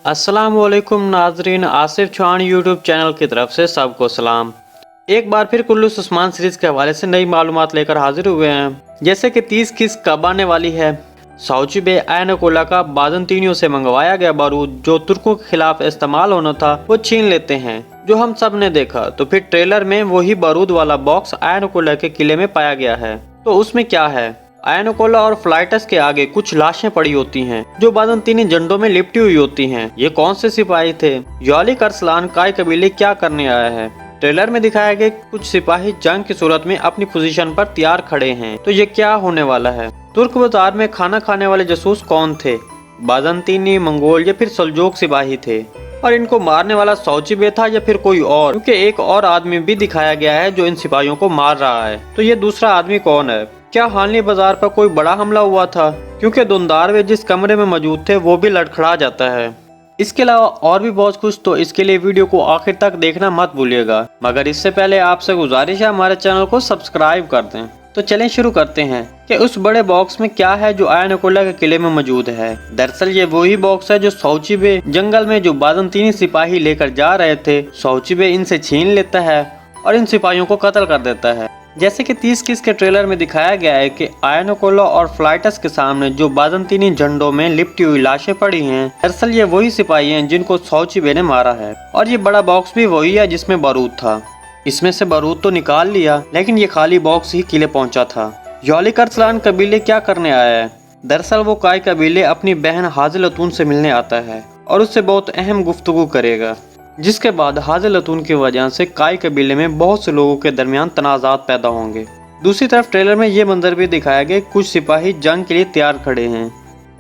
अस्सलामुअलैकुम नाजरीन, Asif Chauhan YouTube channel की तरफ से सबको सलाम। एक बार फिर कुल्लू उस्मान सीरीज के हवाले से नई मालूमात लेकर हाजिर हुए हैं। जैसे कि 30 किस्त कब आने वाली है, साउची बे ऐनोकोला का बाजंतीनियों से मंगवाया गया बारूद जो तुर्कों के खिलाफ इस्तेमाल होना था वो छीन लेते हैं, जो हम सब ने देखा। तो फिर ट्रेलर में वही बारूद वाला बॉक्स ऐनोकोला के किले में पाया गया है। तो उसमें क्या है? ऐनोकोला और फ्लाइटस के आगे कुछ लाशें पड़ी होती हैं जो बाजंतीनी झंडों में लिपटी हुई होती हैं। ये कौन से सिपाही थे? यालिक अरसलान काय कबीले क्या करने आया है? ट्रेलर में दिखाया गया कुछ सिपाही जंग की सूरत में अपनी पोजीशन पर तैयार खड़े हैं। तो ये क्या होने वाला है? तुर्क बाजार में खाना खाने वाले जासूस कौन थे? बाजंतीनी, मंगोल या फिर सल्जूक सिपाही थे? और इनको मारने वाला साउची बे था या फिर कोई और? क्योंकि एक और आदमी भी दिखाया गया है जो इन सिपाहियों को मार रहा है। तो ये दूसरा आदमी कौन है? क्या हालनी बाजार पर कोई बड़ा हमला हुआ था? क्योंकि दुंदार वे जिस कमरे में मौजूद थे वो भी लड़खड़ा जाता है। इसके अलावा और भी बहुत कुछ, तो इसके लिए वीडियो को आखिर तक देखना मत भूलिएगा। मगर इससे पहले आपसे गुजारिश है हमारे चैनल को सब्सक्राइब कर दें। तो चलें शुरू करते हैं कि उस बड़े बॉक्स में क्या है जो ऐनोकोला के किले में मौजूद है। दरअसल ये वही बॉक्स है जो साउची बे जंगल में जो बाजंतीनी सिपाही लेकर जा रहे थे, साउची बे इनसे छीन लेता है और इन सिपाहियों को कत्ल कर देता है। जैसे कि 30 किस्त के ट्रेलर में दिखाया गया है कि ऐनोकोला और फ्लाइटस के सामने जो बाजंतीनी झंडों में लिपटी हुई लाशें पड़ी हैं, दरअसल ये वही सिपाही हैं जिनको साउची बे ने मारा है। और ये बड़ा बॉक्स भी वही है जिसमें बारूद था। इसमें से बारूद तो निकाल लिया, लेकिन ये खाली बॉक्स ही किले पहुंचा था। यालिक अरसलान कबीले क्या करने आया है? दरअसल वो काय कबीले अपनी बहन हाजिलतून से मिलने आता है और उससे बहुत अहम गुफ्तगू करेगा, जिसके बाद हाजिलतून की वजह से काय कबीले में बहुत से लोगों के दरमियान तनाज़ात पैदा होंगे। दूसरी तरफ ट्रेलर में ये मंजर भी दिखाया गया कुछ सिपाही जंग के लिए तैयार खड़े हैं,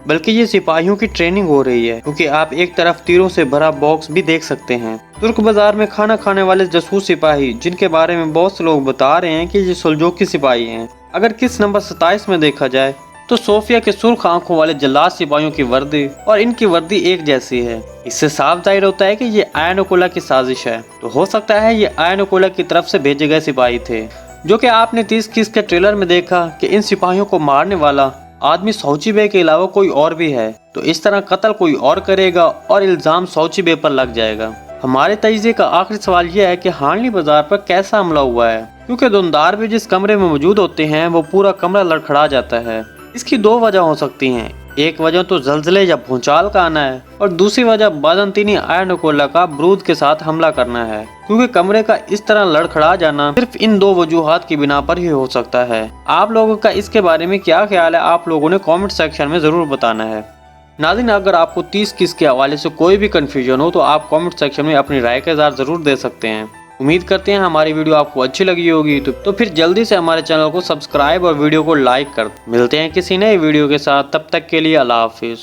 बल्कि ये सिपाहियों की ट्रेनिंग हो रही है, क्योंकि आप एक तरफ तीरों से भरा बॉक्स भी देख सकते हैं। तुर्क बाजार में खाना खाने वाले जासूस सिपाही, जिनके बारे में बहुत से लोग बता रहे हैं कि ये सल्जूकी सिपाही हैं। अगर किस नंबर 27 में देखा जाए तो सोफिया के सुर्ख आंखों वाले जल्लाद सिपाहियों की वर्दी और इनकी वर्दी एक जैसी है। इससे साफ जाहिर होता है कि ये ऐनोकोला की साजिश है। तो हो सकता है ये ऐनोकोला की तरफ से भेजे गए सिपाही थे, जो कि आपने 30 किस्त के ट्रेलर में देखा कि इन सिपाहियों को मारने वाला आदमी साउची बे के अलावा कोई और भी है। तो इस तरह कत्ल कोई और करेगा और इल्जाम साउची बे पर लग जाएगा। हमारे तजिए का आखिरी सवाल यह है कि हालनी बाजार पर कैसा हमला हुआ है? क्योंकि दुंदार भी जिस कमरे में मौजूद होते हैं वो पूरा कमरा लड़खड़ा जाता है। इसकी दो वजह हो सकती हैं। एक वजह तो जल्जले या भूचाल का आना है और दूसरी वजह बाजंतीनी ऐनोकोला का बारूद के साथ हमला करना है, क्योंकि कमरे का इस तरह लड़खड़ा जाना सिर्फ इन दो वजूहात की बिना पर ही हो सकता है। आप लोगों का इसके बारे में क्या ख्याल है? आप लोगों ने कमेंट सेक्शन में जरूर बताना है। नाज़रीन, अगर आपको 30 किस्त के हवाले से कोई भी कंफ्यूजन हो तो आप कमेंट सेक्शन में अपनी राय का इज़हार जरूर दे सकते हैं। उम्मीद करते हैं हमारी वीडियो आपको अच्छी लगी होगी। तो फिर जल्दी से हमारे चैनल को सब्सक्राइब और वीडियो को लाइक कर। मिलते हैं किसी नए वीडियो के साथ, तब तक के लिए अल्लाह हाफिज़।